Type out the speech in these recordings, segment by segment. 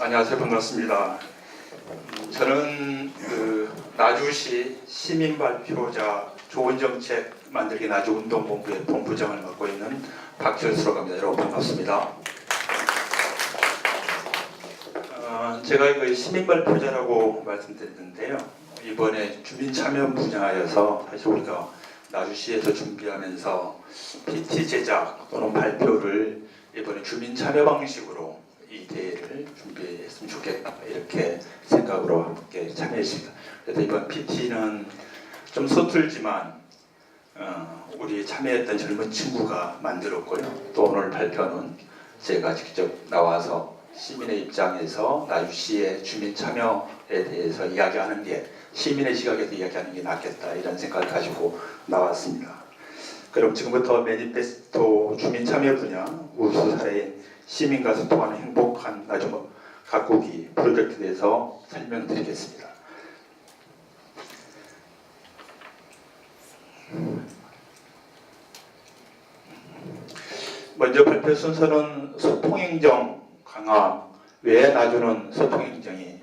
안녕하세요. 반갑습니다. 저는 나주시 시민발표자 좋은정책 만들기 나주운동본부의 본부장을 맡고 있는 박철수라고 합니다. 여러분 반갑습니다. 제가 그 시민발표자라고 말씀드렸는데요. 이번에 주민참여 분야여서 사실 우리가 나주시에서 준비하면서 PT 제작 또는 발표를 이번에 주민참여 방식으로 이 대회를 준비했으면 좋겠다 이렇게 생각으로 함께 참여했습니다. 그래서 이번 PT는 좀 서툴지만 우리 참여했던 젊은 친구가 만들었고요. 또 오늘 발표는 제가 직접 나와서 시민의 입장에서 나주시의 주민 참여에 대해서 이야기하는 게 시민의 시각에서 이야기하는 게 낫겠다 이런 생각을 가지고 나왔습니다. 그럼 지금부터 매니페스토 주민 참여 분야 우수 사례인 시민과 소통하는 행복한 나주 가꾸기 프로젝트에 대해서 설명드리겠습니다. 먼저 발표 순서는 소통행정 강화, 왜 나주는 소통행정이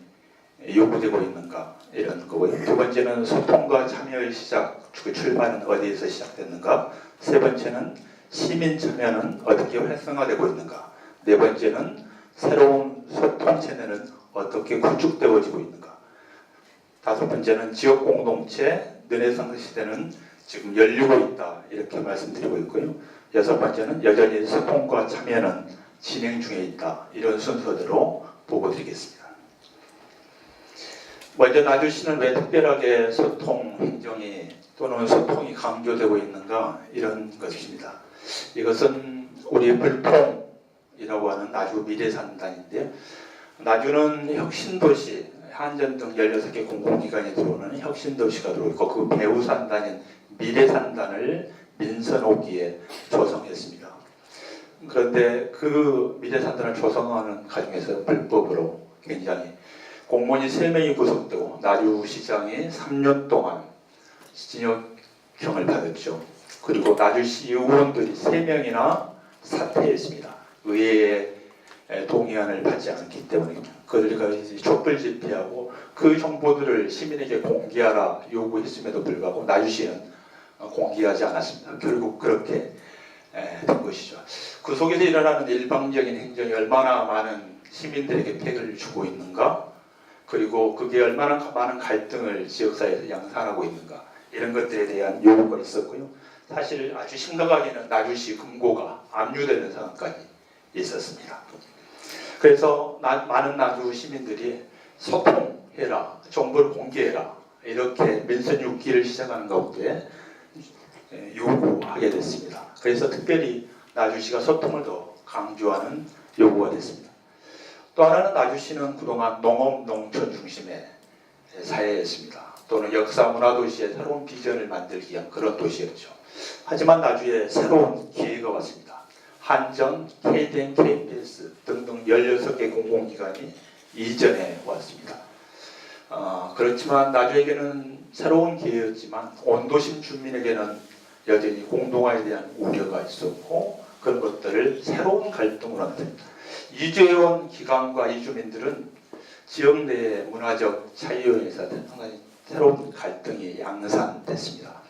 요구되고 있는가 이런 거고요. 두 번째는 소통과 참여의 시작, 출발은 어디에서 시작됐는가. 세 번째는 시민 참여는 어떻게 활성화되고 있는가. 네 번째는 새로운 소통 체계는 어떻게 구축되어지고 있는가. 다섯 번째는 지역 공동체 르네상스 시대는 지금 열리고 있다 이렇게 말씀드리고 있고요. 여섯 번째는 여전히 소통과 참여는 진행 중에 있다 이런 순서대로 보고 드리겠습니다. 먼저 나주시는 왜 특별하게 소통 행정이 또는 소통이 강조되고 있는가 이런 것입니다. 이것은 우리 불통이라고 하는 나주 미래산단인데요. 나주는 혁신도시, 한전 등 16개 공공기관이 들어오는 혁신도시가 들어오고 있고 그 배후산단인 미래산단을 민선 5기에 조성했습니다. 그런데 그 미래산단을 조성하는 과정에서 불법으로 굉장히 공무원이 3명이 구속되고 나주시장이 3년 동안 징역형을 받았죠. 그리고 나주시 의원들이 3명이나 사퇴했습니다. 의회의 동의안을 받지 않기 때문에 그들과 촛불 집회하고 그 정보들을 시민에게 공개하라 요구했음에도 불구하고 나주시는 공개하지 않았습니다. 결국 그렇게 된 것이죠. 그 속에서 일어나는 일방적인 행정이 얼마나 많은 시민들에게 폐해를 주고 있는가, 그리고 그게 얼마나 많은 갈등을 지역사회에서 양산하고 있는가 이런 것들에 대한 요구가 있었고요. 사실 아주 심각하게는 나주시 금고가 압류되는 상황까지 있었습니다. 그래서 많은 나주 시민들이 소통해라, 정보를 공개해라 이렇게 민선 6기를 시작하는 가운데 요구하게 됐습니다. 그래서 특별히 나주시가 소통을 더 강조하는 요구가 됐습니다. 또 하나는 나주시는 그동안 농업, 농촌 중심의 사회였습니다. 또는 역사 문화도시의 새로운 비전을 만들기 위한 그런 도시였죠. 하지만 나주에 새로운 기회가 왔습니다. 한전, KDN, KBS 등등 16개 공공기관이 이전해 왔습니다. 그렇지만 나주에게는 새로운 기회였지만 온도심 주민에게는 여전히 공동화에 대한 우려가 있었고 그런 것들을 새로운 갈등으로 만듭니다. 이주해온 기관과 이주민들은 지역 내의 문화적 차이로 인해서 새로운 갈등이 양산됐습니다.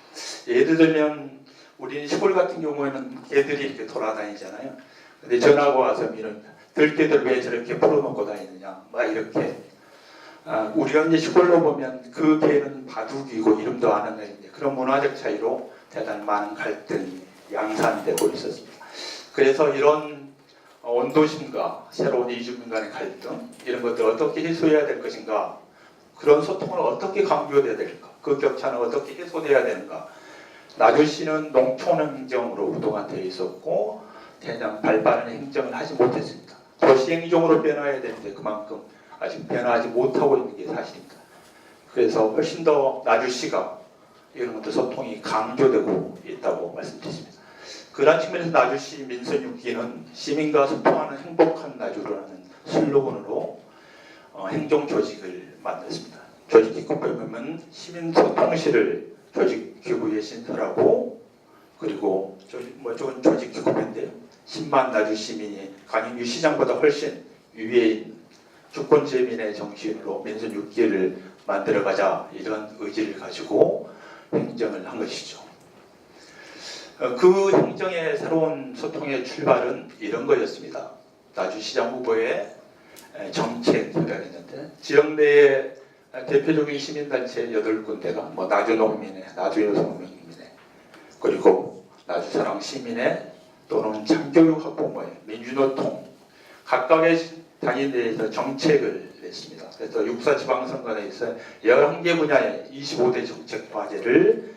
예를 들면 우리 시골 같은 경우에는 개들이 이렇게 돌아다니잖아요. 근데 전화가 와서 이런 들개들 왜 저렇게 풀어놓고 다니느냐 막 이렇게 우리가 이제 시골로 보면 그 개는 바둑이고 이름도 아는 애인데 그런 문화적 차이로 대단히 많은 갈등이 양산되고 있었습니다. 그래서 이런 온도심과 새로운 이주민 간의 갈등 이런 것들 어떻게 해소해야 될 것인가, 그런 소통을 어떻게 강조해야 될까, 그 격차는 어떻게 해소돼야 되는가. 나주시는 농촌 행정으로 그동안 되어 있었고 대장 발빠른 행정을 하지 못했습니다. 도시 행정으로 변화해야 되는데 그만큼 아직 변화하지 못하고 있는 게 사실입니다. 그래서 훨씬 더 나주시가 이런 것들 소통이 강조되고 있다고 말씀드렸습니다. 그런 측면에서 나주시 민선 6기는 시민과 소통하는 행복한 나주라는 슬로건으로 행정조직을 만들었습니다. 조직기구에 보면 시민소통실을 조직기구에 신설하고, 그리고 저건 조직기구인데요. 10만 나주 시민이 강인규 시장보다 훨씬 위에 있는 주권 재민의 정신으로 민선 6기를 만들어가자 이런 의지를 가지고 행정을 한 것이죠. 그 행정의 새로운 소통의 출발은 이런 거였습니다. 나주시장 후보의 정책 협약이었는데 지역 내에 대표적인 시민단체 8군데가 뭐 나주농민회, 나주여성농민회, 그리고 나주사랑시민회 또는 참교육학부모회, 민주노통 각각의 당에 대해서 정책을 냈습니다. 그래서 6.4 지방선거 내에서 11개 분야의 25대 정책 과제를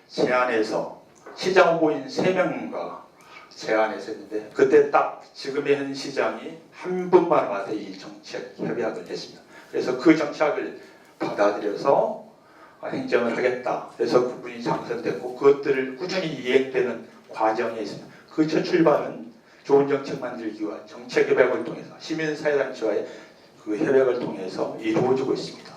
제안해서 시장 후보인 3명과 제안해서 했는데 그때 딱 지금의 현 시장이 한 분만 와서 이 정책 협약을 했습니다. 그래서 그 정책을 받아들여서 행정을 하겠다. 그래서 그분이 당선됐고 그것들을 꾸준히 이행되는 과정에 있습니다. 그 첫 출발은 좋은 정책 만들기와 정책 협약을 통해서 시민사회단체와의 그 협약을 통해서 이루어지고 있습니다.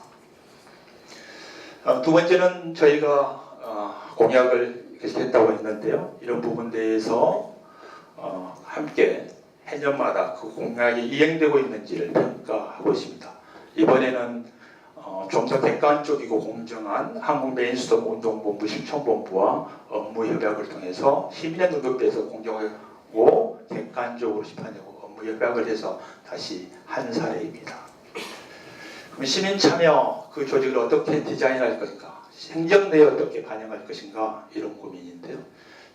두 번째는 저희가 공약을 했다고 했는데요. 이런 부분에 대해서 함께 해년마다 그 공약이 이행되고 있는지를 평가하고 있습니다. 이번에는 좀 더 객관적이고 공정한 한국메인스트림운동본부 실천본부와 업무협약을 통해서 시민의 눈높이에서 공정하고 객관적으로 심판하고 업무협약을 해서 다시 한 사례입니다. 그럼 시민 참여 그 조직을 어떻게 디자인할 것인가, 행정 내에 어떻게 반영할 것인가 이런 고민인데요.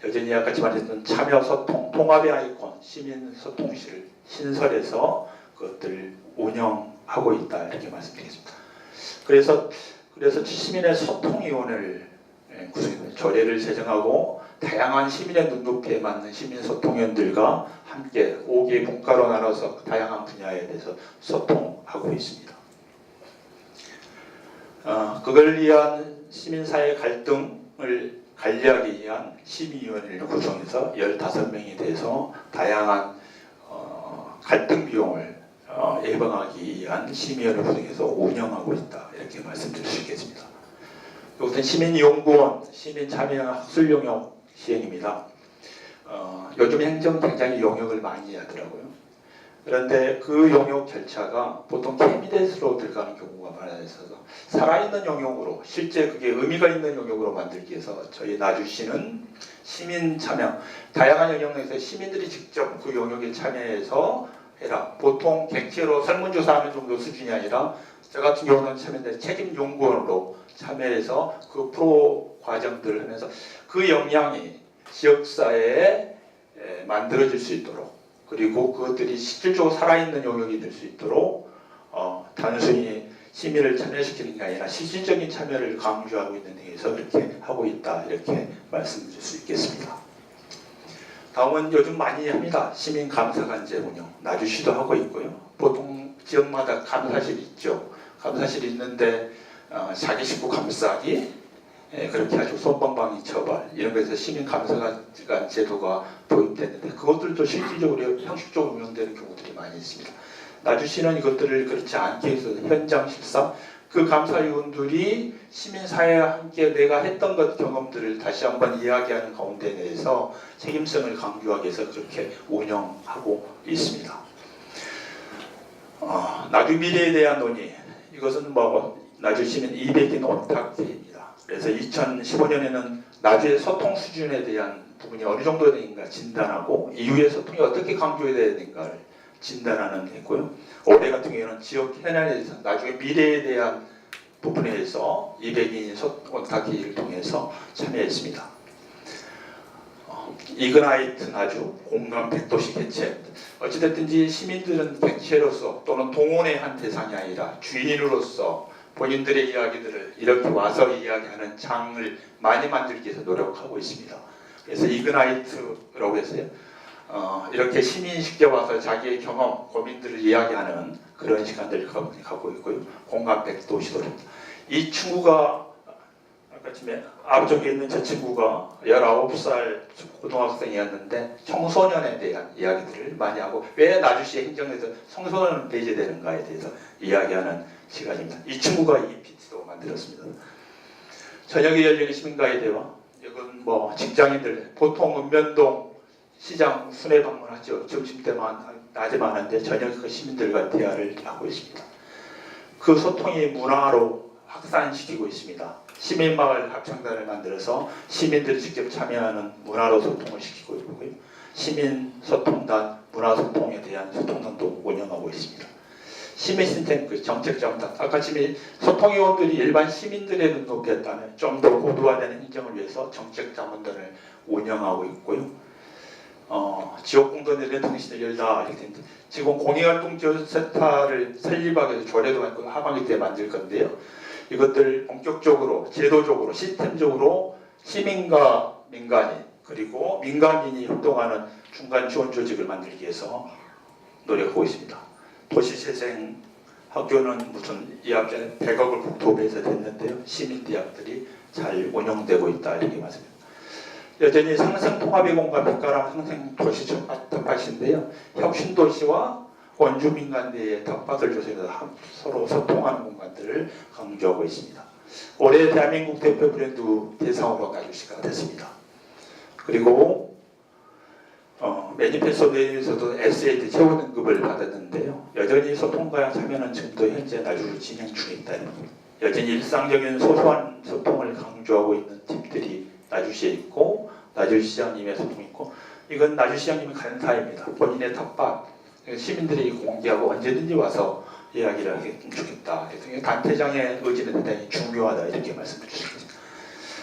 여전히 아까 말했던 참여 소통, 통합의 아이콘, 시민 소통실을 신설해서 그것들을 운영하고 있다 이렇게 말씀드리겠습니다. 그래서 시민의 소통위원회를 구성합니다. 조례를 제정하고 다양한 시민의 눈높이에 맞는 시민 소통위원들과 함께 5개의 분과로 나눠서 다양한 분야에 대해서 소통하고 있습니다. 그걸 위한 시민사회 갈등을 관리하기 위한 심의위원회를 구성해서 15명이 돼서 다양한 갈등 비용을 예방하기 위한 심의위원회를 구성해서 운영하고 있다 이렇게 말씀드릴 수 있겠습니다. 이것은 시민연구원, 시민참여학술용역 시행입니다. 요즘 행정 굉장히 용역을 많이 하더라고요. 그런데 그 용역 절차가 보통 캐비넷으로 들어가는 경우가 많아서 살아있는 용역으로 실제 그게 의미가 있는 용역으로 만들기 위해서 저희 나주시는 시민 참여, 다양한 영역에서 시민들이 직접 그 용역에 참여해서 해라. 보통 객체로 설문조사하는 정도 수준이 아니라 저 같은 경우는 참여인데 책임 연구원으로 참여해서 그 프로 과정들을 하면서 그 역량이 지역사회에 만들어질 수 있도록 그리고 그것들이 실질적으로 살아있는 영역이 될 수 있도록 단순히 시민을 참여시키는 게 아니라 실질적인 참여를 강조하고 있는 데에서 이렇게 하고 있다 이렇게 말씀드릴 수 있겠습니다. 다음은 요즘 많이 합니다. 시민감사관제 운영 나주시도 하고 있고요. 보통 지역마다 감사실이 있죠. 감사실이 있는데 자기 식구 감싸기 그렇게 아주 솜방망이 처벌 이런 거에서 시민감사관 제도가 도입됐는데 그것들도 실질적으로 형식적으로 운영되는 경우들이 많이 있습니다. 나주시는 이것들을 그렇지 않게 해서 현장 실상 그 감사위원들이 시민사회와 함께 내가 했던 것 경험들을 다시 한번 이야기하는 가운데 내에서 책임성을 강조하기 위해서 그렇게 운영하고 있습니다. 나주 미래에 대한 논의 이것은 나주 시민 200인 오탁회입니다. 그래서 2015년에는 나주의 소통 수준에 대한 부분이 어느 정도 되는가 진단하고 이후에 소통이 어떻게 강조해야 되는가를 진단하는 게 있고요. 올해 같은 경우에는 지역 현안에 대해서 나중에 미래에 대한 부분에 대해서 200인 오탁회를 통해서 참여했습니다. 이그나이트 나주 공감 100도시 개최 어찌됐든지 시민들은 객체로서 또는 동원의 한 대상이 아니라 주인으로서 본인들의 이야기들을 이렇게 와서 이야기하는 장을 많이 만들기 위해서 노력하고 있습니다. 그래서 이그나이트라고 해서요. 이렇게 시민식에 와서 자기의 경험, 고민들을 이야기하는 그런 시간들을 갖고 있고요. 공감 100도시도입니다. 이 친구가 아까 전에 앞쪽에 있는 저 친구가 19살 고등학생이었는데 청소년에 대한 이야기들을 많이 하고 왜 나주시 행정에서 청소년을 배제되는가에 대해서 이야기하는 시간입니다. 이 친구가 이 PT도 만들었습니다. 저녁에 열리는 시민과의 대화 이건 직장인들 보통 읍면동 시장 순회 방문하죠. 점심때만 나지만 하는데 전혀 그 시민들과 대화를 하고 있습니다. 그 소통이 문화로 확산시키고 있습니다. 시민마을 합창단을 만들어서 시민들이 직접 참여하는 문화로 소통을 시키고 있고요. 시민소통단, 문화소통에 대한 소통단도 운영하고 있습니다. 시민신탱크, 정책자문단, 아까 소통위원들이 일반 시민들의 눈높이였다면 좀 더 고도화되는 행정을 위해서 정책자문단을 운영하고 있고요. 지역공동연대 통신을 열다 이렇게 되는데 지금 공익활동지원센터를 설립하기 위해서 조례도 있고 하반기 때 만들 건데요. 이것들 본격적으로 제도적으로 시스템적으로 시민과 민간이 그리고 민간인이 활동하는 중간 지원 조직을 만들기 위해서 노력하고 있습니다. 도시재생 학교는 무슨 이학년에 100억을 국토부에서 됐는데요. 시민대학들이 잘 운영되고 있다 이렇게 말씀드립니다. 여전히 상생통합의 공간 빛가람 상생도시 텃밭인데요. 혁신도시와 원주민간대의 텃밭을 조성해서 서로 소통하는 공간들을 강조하고 있습니다. 올해 대한민국 대표 브랜드 대상으로 나주시가 됐습니다. 그리고 매니페스토 내에서도 SAT 최고 등급을 받았는데요. 여전히 소통과 참여는 지금도 현재 나주로 진행 중에 있다는 겁니다. 여전히 일상적인 소소한 소통을 강조하고 있는 팀들이 나주시에 있고 나주시장님의 소통이 있고 이건 나주시장님의 간사입니다. 본인의 텃밭 시민들이 공개하고 언제든지 와서 이야기를 하겠으면 좋겠다. 그래서 단체장의 의지는 대단히 중요하다 이렇게 말씀을 주셨습니다.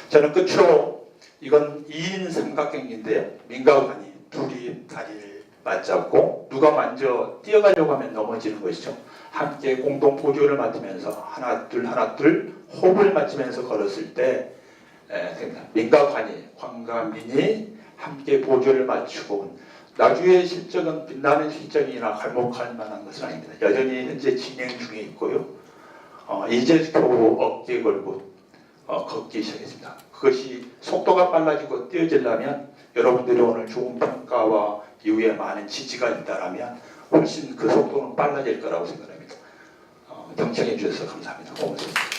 저는 끝으로 이건 2인 삼각경인데요. 민가와 관이 둘이 다리를 맞잡고 누가 먼저 뛰어가려고 하면 넘어지는 것이죠. 함께 공동 보조를 맡으면서 하나 둘 호흡을 맞추면서 걸었을 때 민과 관이 관과 민이 함께 보조를 맞추고 나주의 실적은 빛나는 실적이나 갈목할 만한 것은 아닙니다. 여전히 현재 진행 중에 있고요. 이제 겨우 어깨에 걸고 걷기 시작했습니다. 그것이 속도가 빨라지고 뛰어지려면 여러분들이 오늘 좋은 평가와 이후에 많은 지지가 있다라면 훨씬 그 속도는 빨라질 거라고 생각합니다. 경청해 주셔서 감사합니다. 고맙습니다.